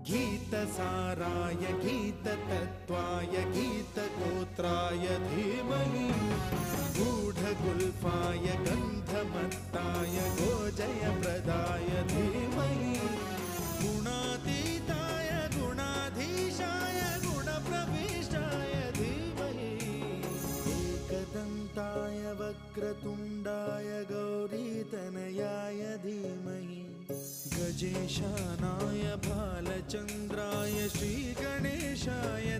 गीतसाराय गीततत्त्वाय गीतगोत्राय धीमहि गूढगुल्फाय गन्धमत्ताय गोजयप्रदाय धीमहि गुणातीताय गुणाधीशाय गुणप्रविष्टाय धीमहि एकदन्ताय वक्रतुण्डाय गौरीतनयाय धीमहि गजेशानाय बालचन्द्राय श्रीगणेशाय